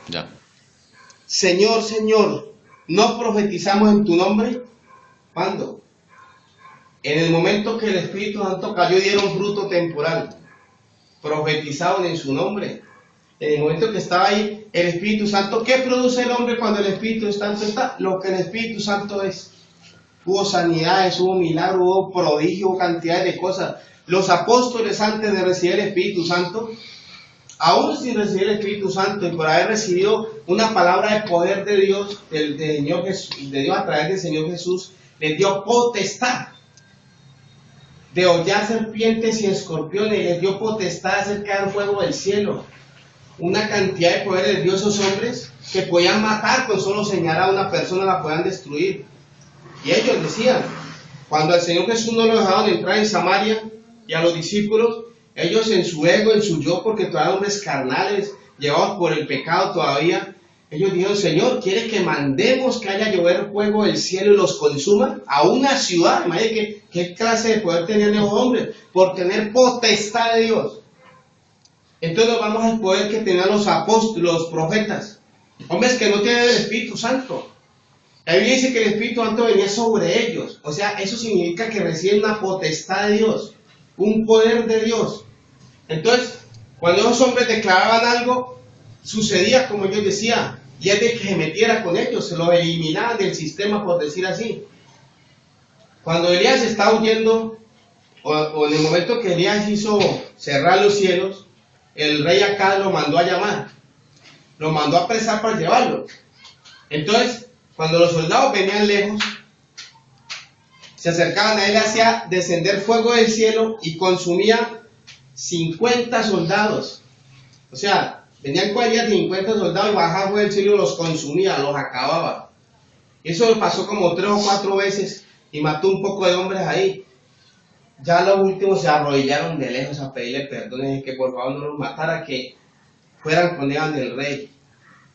Ya. Señor, Señor, ¿no profetizamos en tu nombre? ¿Cuándo? En el momento que el Espíritu Santo cayó y dieron fruto temporal. Profetizaban en su nombre. En el momento que estaba ahí el Espíritu Santo, ¿qué produce el hombre cuando el Espíritu Santo está? Lo que el Espíritu Santo es. Hubo sanidades, hubo milagros, hubo prodigios, hubo cantidades de cosas. Los apóstoles antes de recibir el Espíritu Santo, aún sin recibir el Espíritu Santo y por haber recibido una palabra de poder de Dios, del Señor Jesús, de Dios a través del Señor Jesús, les dio potestad de hollar serpientes y escorpiones, les dio potestad de hacer caer fuego del cielo. Una cantidad de poder les dio a esos hombres que podían matar con solo señalar a una persona, la podían destruir. Y ellos decían, cuando al Señor Jesús no lo dejaban entrar en Samaria y a los discípulos, ellos en su ego, en su yo, porque todavía eran hombres carnales, llevados por el pecado todavía, ellos dijeron, Señor, ¿quiere que mandemos que haya llover fuego del cielo y los consuma a una ciudad? Imagínate qué clase de poder tenían esos hombres, por tener potestad de Dios. Entonces vamos al poder que tenían los apóstoles, los profetas, hombres que no tienen el Espíritu Santo. La Biblia dice que el Espíritu Santo venía sobre ellos, o sea, eso significa que reciben una potestad de Dios, un poder de Dios. Entonces, cuando esos hombres declaraban algo, sucedía como ellos decían, y es de que se metiera con ellos, se los eliminaban del sistema, por decir así. Cuando Elías estaba huyendo, o en el momento que Elías hizo cerrar los cielos, el rey Acab lo mandó a llamar, lo mandó a apresar para llevarlo. Entonces, cuando los soldados venían lejos, se acercaban a él, hacía descender fuego del cielo y consumía 50 soldados. O sea, venían 50 soldados y bajaba fuego del cielo y los consumía, los acababa. Eso pasó como 3 o 4 veces y mató un poco de hombres ahí. Ya los últimos se arrodillaron de lejos a pedirle perdón y que por favor no los matara, que fueran con él del rey.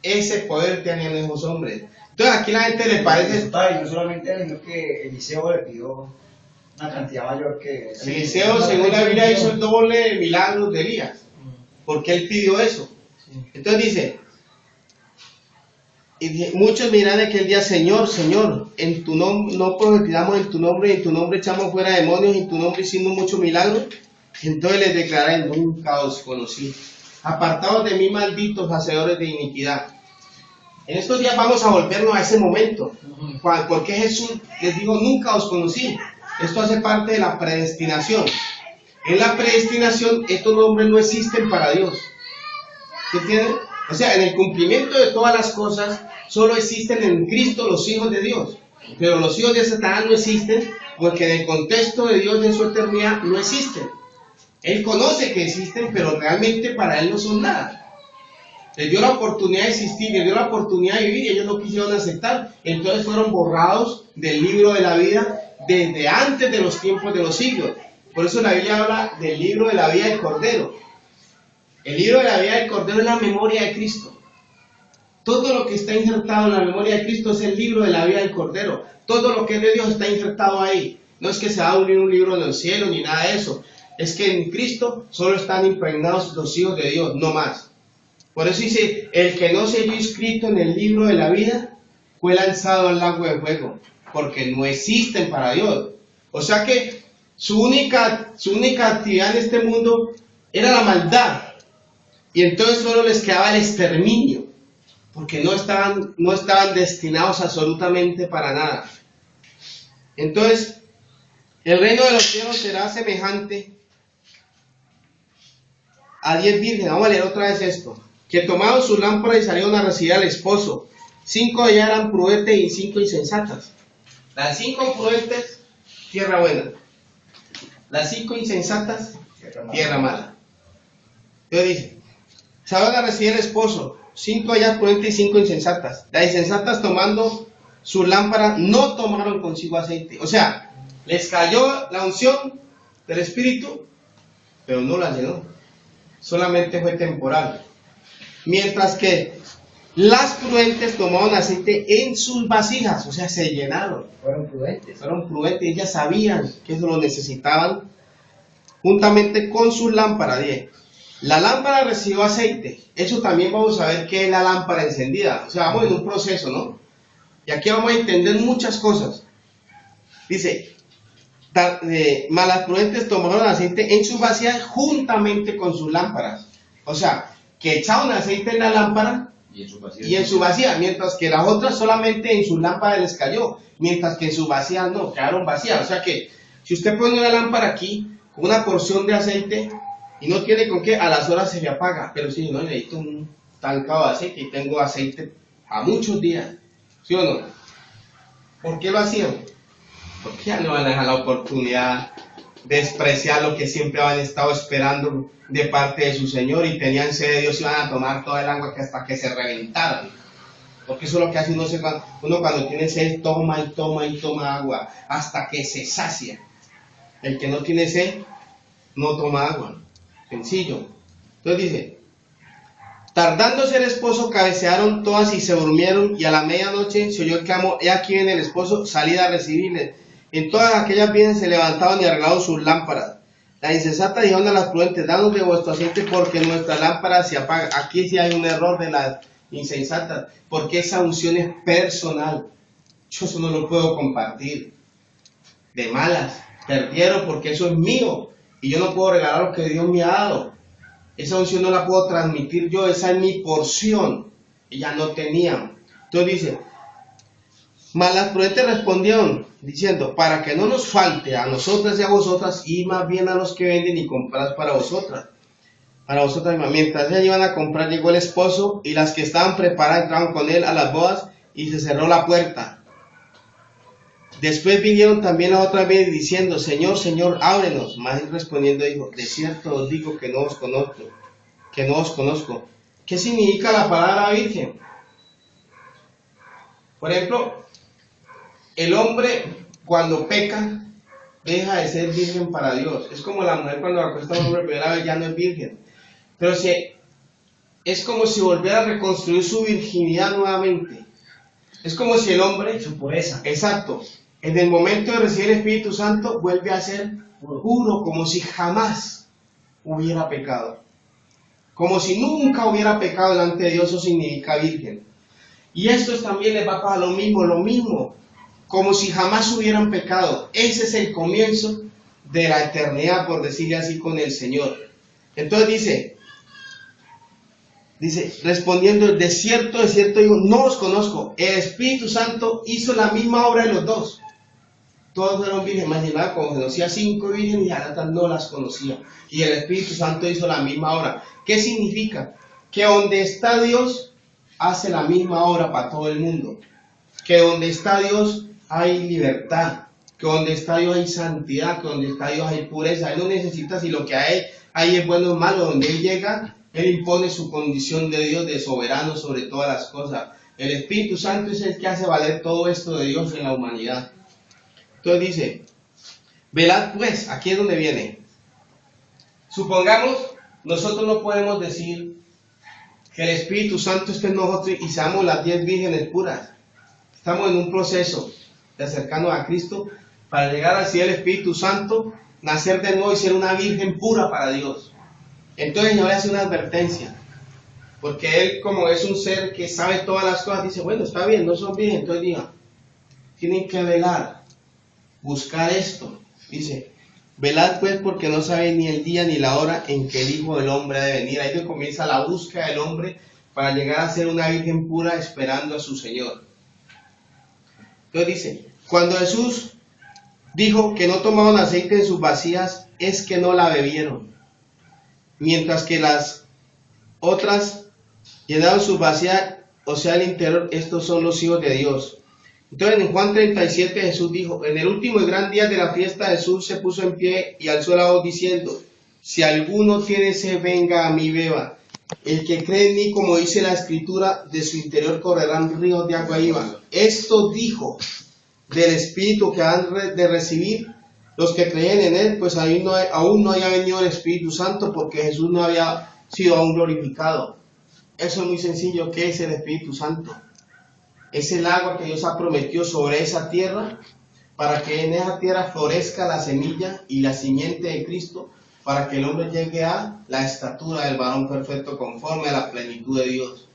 Ese poder tenían esos hombres. Entonces aquí la gente le parece... Y no solamente él, sino que Eliseo le pidió una cantidad mayor que... Eliseo, según la Biblia, hizo el doble de milagros de Elías, porque él pidió eso. Entonces dice, muchos miran aquel día, Señor, Señor, en tu nombre no profetizamos en tu nombre, y en tu nombre echamos fuera demonios, y en tu nombre hicimos muchos milagros. Entonces les declaré, nunca os conocí. Apartados de mí, malditos hacedores de iniquidad. En estos días vamos a volvernos a ese momento, porque Jesús les dijo, nunca os conocí. Esto hace parte de la predestinación. En la predestinación, estos nombres no existen para Dios. ¿Se entiende? O sea, en el cumplimiento de todas las cosas, solo existen en Cristo los hijos de Dios. Pero los hijos de Satanás no existen, porque en el contexto de Dios de su eternidad no existen. Él conoce que existen, pero realmente para él no son nada. Les dio la oportunidad de existir, les dio la oportunidad de vivir y ellos no quisieron aceptar. Entonces fueron borrados del libro de la vida desde antes de los tiempos de los siglos. Por eso la Biblia habla del libro de la vida del Cordero. El libro de la vida del Cordero es la memoria de Cristo. Todo lo que está injertado en la memoria de Cristo es el libro de la vida del Cordero. Todo lo que es de Dios está injertado ahí. No es que se va a unir un libro en el cielo ni nada de eso. Es que en Cristo solo están impregnados los hijos de Dios, no más. Por eso dice, el que no se halló inscrito en el libro de la vida fue lanzado al lago de fuego, porque no existen para Dios. O sea que su única actividad en este mundo era la maldad. Y entonces solo les quedaba el exterminio, porque no estaban destinados absolutamente para nada. Entonces, el reino de los cielos será semejante a 10 vírgenes. Vamos a leer otra vez esto. Que tomaron sus lámparas y salieron a recibir al esposo. 5 de ellas eran prudentes y 5 insensatas. Las 5 prudentes, tierra buena. Las 5 insensatas, tierra mala. Dios dice, salieron a recibir al esposo. 5 de ellas prudentes y 5 insensatas. Las insensatas tomando sus lámparas no tomaron consigo aceite. O sea, les cayó la unción del Espíritu, pero no la llenó. Solamente fue temporal. Mientras que las prudentes tomaron aceite en sus vasijas, o sea, se llenaron. Fueron prudentes. Fueron prudentes, ellas sabían que eso lo necesitaban, juntamente con sus lámparas. La lámpara recibió aceite. Eso también vamos a ver qué es la lámpara encendida. O sea, vamos en un proceso, ¿no? Y aquí vamos a entender muchas cosas. Dice, malas prudentes tomaron aceite en sus vasijas juntamente con sus lámparas. O sea, que echaron aceite en la lámpara y en su vasija, mientras que las otras solamente en sus lámparas les cayó, mientras que en sus vasijas no, quedaron vacías. O sea que, si usted pone una lámpara aquí, con una porción de aceite, y no tiene con qué, a las horas se le apaga. Pero si no, necesito un tancado de aceite y tengo aceite a muchos días. ¿Sí o no? ¿Por qué lo hacían? Porque ya no van a dejar la oportunidad de despreciar lo que siempre habían estado esperando de parte de su Señor, y tenían sed de Dios y iban a tomar toda el agua que hasta que se reventaran. Porque eso es lo que hace uno cuando tiene sed, toma y toma y toma agua hasta que se sacia. El que no tiene sed no toma agua. Sencillo. Entonces dice, tardándose el esposo, cabecearon todas y se durmieron, y a la medianoche se oyó el clamor: he aquí viene el esposo, salid a recibirle. En todas aquellas bienes se levantaban y arreglaban sus lámparas. Las insensatas dijeron a las prudentes: danos de vuestro aceite, porque nuestra lámpara se apaga. Aquí sí hay un error de las insensatas, porque esa unción es personal. Yo eso no lo puedo compartir. De malas, perdieron, porque eso es mío, y yo no puedo regalar lo que Dios me ha dado. Esa unción no la puedo transmitir yo, esa es mi porción. Ellas no tenían. Entonces dice, mas las prudentes respondieron, diciendo: para que no nos falte a nosotras y a vosotras, y más bien a los que venden y comprad para vosotras. Para vosotras mismas. Mientras ellas iban a comprar, llegó el esposo, y las que estaban preparadas entraron con él a las bodas, y se cerró la puerta. Después vinieron también las otras veces diciendo: Señor, Señor, ábrenos. Mas él respondiendo dijo: de cierto os digo que no os conozco, que no os conozco. ¿Qué significa la palabra virgen? Por ejemplo, el hombre cuando peca deja de ser virgen para Dios. Es como la mujer cuando acuesta a un hombre primera vez, ya no es virgen. Pero es como si volviera a reconstruir su virginidad nuevamente. Es como si el hombre, su pureza, exacto, en el momento de recibir el Espíritu Santo vuelve a ser puro, como si jamás hubiera pecado. Como si nunca hubiera pecado delante de Dios. Eso significa virgen. Y esto también les va a pasar lo mismo, como si jamás hubieran pecado. Ese es el comienzo de la eternidad, por decirle así, con el Señor. Entonces dice, respondiendo: de cierto digo, no os conozco. El Espíritu Santo hizo la misma obra en los dos. Todos fueron vírgenes, imaginaba, como conocía 5 vírgenes y a las otras no las conocía. Y el Espíritu Santo hizo la misma obra. ¿Qué significa? Que donde está Dios, hace la misma obra para todo el mundo. Que donde está Dios hay libertad. Que donde está Dios hay santidad. Que donde está Dios hay pureza. Él no necesita si lo que hay es bueno o malo. Donde Él llega, Él impone su condición de Dios, de soberano sobre todas las cosas. El Espíritu Santo es el que hace valer todo esto de Dios en la humanidad. Entonces dice, velad pues, aquí es donde viene. Supongamos, nosotros no podemos decir que el Espíritu Santo esté en nosotros y seamos las 10 vírgenes puras. Estamos en un proceso de acercarnos a Cristo para llegar a ser el Espíritu Santo, nacer de nuevo y ser una virgen pura para Dios. Entonces el Señor hace una advertencia, porque Él, como es un ser que sabe todas las cosas, dice: bueno, está bien, no son vírgenes. Entonces diga, tienen que velar, buscar esto. Dice, velad pues, porque no sabéis ni el día ni la hora en que el Hijo del Hombre ha de venir. Ahí comienza la búsqueda del hombre para llegar a ser una virgen pura esperando a su Señor. Entonces dice, cuando Jesús dijo que no tomaban aceite en sus vasijas, es que no la bebieron, mientras que las otras llenaron sus vasijas, o sea, el interior. Estos son los hijos de Dios. Entonces en Juan 37 Jesús dijo: en el último y gran día de la fiesta, Jesús se puso en pie y alzó la voz diciendo: si alguno tiene sed, venga a mí, beba. El que cree en mí, como dice la Escritura, de su interior correrán ríos de agua viva. Esto dijo del Espíritu que han de recibir los que creen en Él, pues aún no haya venido el Espíritu Santo, porque Jesús no había sido aún glorificado. Eso es muy sencillo. ¿Qué es el Espíritu Santo? Es el agua que Dios ha prometido sobre esa tierra, para que en esa tierra florezca la semilla y la simiente de Cristo, para que el hombre llegue a la estatura del varón perfecto conforme a la plenitud de Dios.